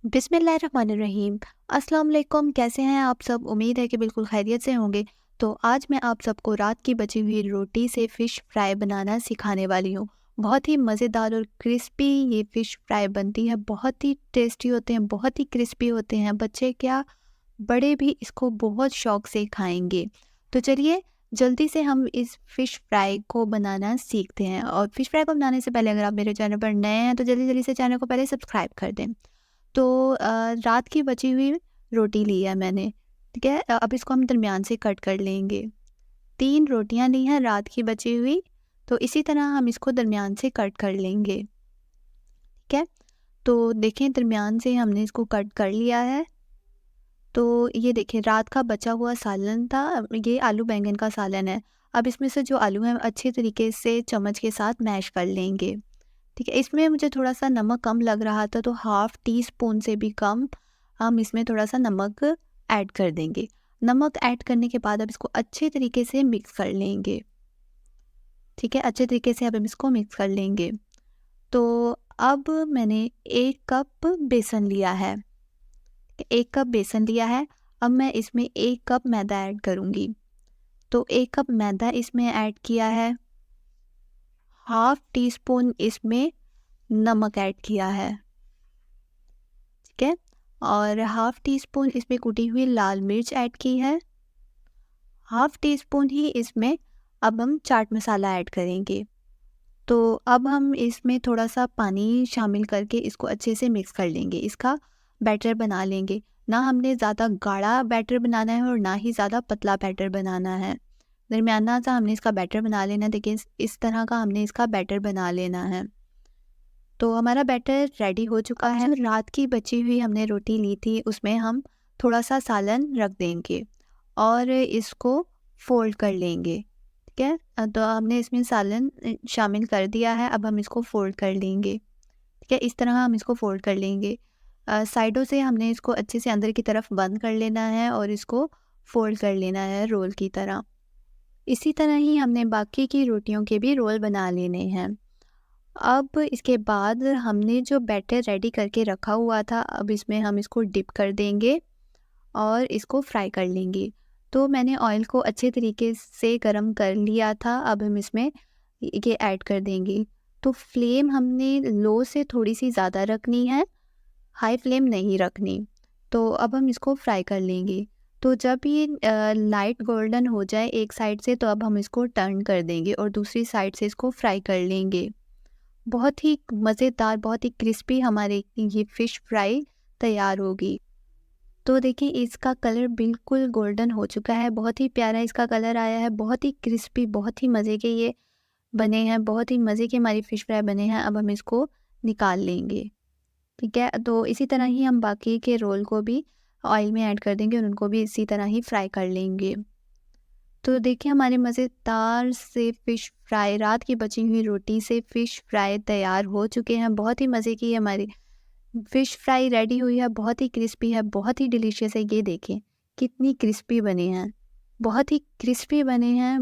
बिस्मिल्लाहिर्रहमानिर्रहीम। अस्सलाम वालेकुम। कैसे हैं आप सब? उम्मीद है कि बिल्कुल खैरियत से होंगे। तो आज मैं आप सबको रात की बची हुई रोटी से फ़िश फ्राई बनाना सिखाने वाली हूँ। बहुत ही मज़ेदार और क्रिस्पी ये फ़िश फ्राई बनती है। बहुत ही टेस्टी होते हैं, बहुत ही क्रिस्पी होते हैं। बच्चे क्या, बड़े भी इसको बहुत शौक से खाएँगे। तो चलिए जल्दी से हम इस फ़िश फ्राई को बनाना सीखते हैं। और फ़िश फ्राई को बनाने से पहले अगर आप मेरे चैनल पर नए हैं तो जल्दी-जल्दी से चैनल को पहले सब्सक्राइब कर दें। तो रात की बची हुई रोटी ली है मैंने, ठीक है? अब इसको हम दरमियान से कट कर लेंगे। 3 रोटियां ली हैं रात की बची हुई, तो इसी तरह हम इसको दरमियान से कट कर लेंगे, ठीक है? तो देखें दरमियान से हमने इसको कट कर लिया है। तो ये देखिए रात का बचा हुआ सालन था, ये आलू बैंगन का सालन है। अब इसमें से जो आलू हैं अच्छे तरीके से चम्मच के साथ मैश कर लेंगे, ठीक है? इसमें मुझे थोड़ा-सा नमक कम लग रहा था तो हाफ़ टी स्पून से भी कम हम इसमें थोड़ा-सा नमक ऐड कर देंगे। नमक ऐड करने के बाद अब इसको अच्छे तरीके से मिक्स कर लेंगे, ठीक है? अच्छे तरीके से अब हम इसको मिक्स कर लेंगे। तो अब मैंने 1 कप बेसन लिया है, 1 कप बेसन लिया है। अब मैं इसमें 1 कप मैदा ऐड करूँगी। तो 1 कप मैदा इसमें ऐड किया है, हाफ़ टी स्पून इसमें नमक ऐड किया है, ठीक है? और हाफ़ टी स्पून इसमें कुटी हुई लाल मिर्च ऐड की है। हाफ़ टी स्पून ही इसमें अब हम चाट मसाला ऐड करेंगे। तो अब हम इसमें थोड़ा-सा पानी शामिल करके इसको अच्छे से मिक्स कर लेंगे। इसका बैटर बना लेंगे। ना हमने ज़्यादा गाढ़ा बैटर बनाना है और ना ही ज़्यादा पतला बैटर बनाना है। दरमियाना सा हमने इसका बैटर बना लेना है। देखिए इस तरह का हमने इसका बैटर बना लेना है। तो हमारा बैटर रेडी हो चुका है। जो रात की बची हुई हमने रोटी ली थी उसमें हम थोड़ा-सा सालन रख देंगे और इसको फ़ोल्ड कर लेंगे, ठीक है? तो हमने इसमें सालन शामिल कर दिया है। अब हम इसको फ़ोल्ड कर लेंगे, ठीक है? इस तरह हम इसको फ़ोल्ड कर लेंगे। साइडों से हमने इसको अच्छे से अंदर की तरफ बंद कर लेना है और इसको फ़ोल्ड कर लेना है रोल की तरह। इसी तरह ही हमने बाकी की रोटियों के भी रोल बना लेने हैं। अब इसके बाद हमने जो बैटर रेडी करके रखा हुआ था, अब इसमें हम इसको डिप कर देंगे और इसको फ्राई कर लेंगे। तो मैंने ऑयल को अच्छे तरीके से गरम कर लिया था। अब हम इसमें ये ऐड कर देंगे। तो फ्लेम हमने लो से थोड़ी सी ज़्यादा रखनी है, हाई फ्लेम नहीं रखनी। तो अब हम इसको फ्राई कर लेंगे। तो जब ये लाइट गोल्डन हो जाए एक साइड से तो अब हम इसको टर्न कर देंगे और दूसरी साइड से इसको फ्राई कर लेंगे। बहुत ही मज़ेदार, बहुत ही क्रिस्पी हमारे ये फ़िश फ्राई तैयार होगी। तो देखिए इसका कलर बिल्कुल गोल्डन हो चुका है, बहुत ही प्यारा इसका कलर आया है, बहुत ही क्रिस्पी, बहुत ही मज़े के ये बने हैं, बहुत ही मज़े की हमारी फ़िश फ्राई बने हैं। अब हम इसको निकाल लेंगे, ठीक है? तो इसी तरह ही हम बाकी के रोल को भी ऑयल में ऐड कर देंगे और उनको भी इसी तरह ही फ्राई कर लेंगे। तो देखिए हमारे मज़ेदार से फ़िश फ्राई, रात की बची हुई रोटी से फ़िश फ्राई तैयार हो चुके हैं। बहुत ही मज़े की हमारी फ़िश फ्राई रेडी हुई है, बहुत ही क्रिस्पी है, बहुत ही डिलीशियस है। ये देखें कितनी क्रिस्पी बने हैं, बहुत ही क्रिस्पी बने हैं।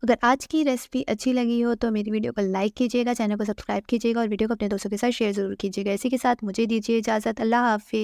अगर आज की रेसिपी अच्छी लगी हो तो मेरी वीडियो को लाइक कीजिएगा, चैनल को सब्सक्राइब कीजिएगा और वीडियो को अपने दोस्तों के साथ शेयर ज़रूर कीजिएगा। इसी के साथ मुझे दीजिए इजाज़त। अल्लाह हाफ़िज़।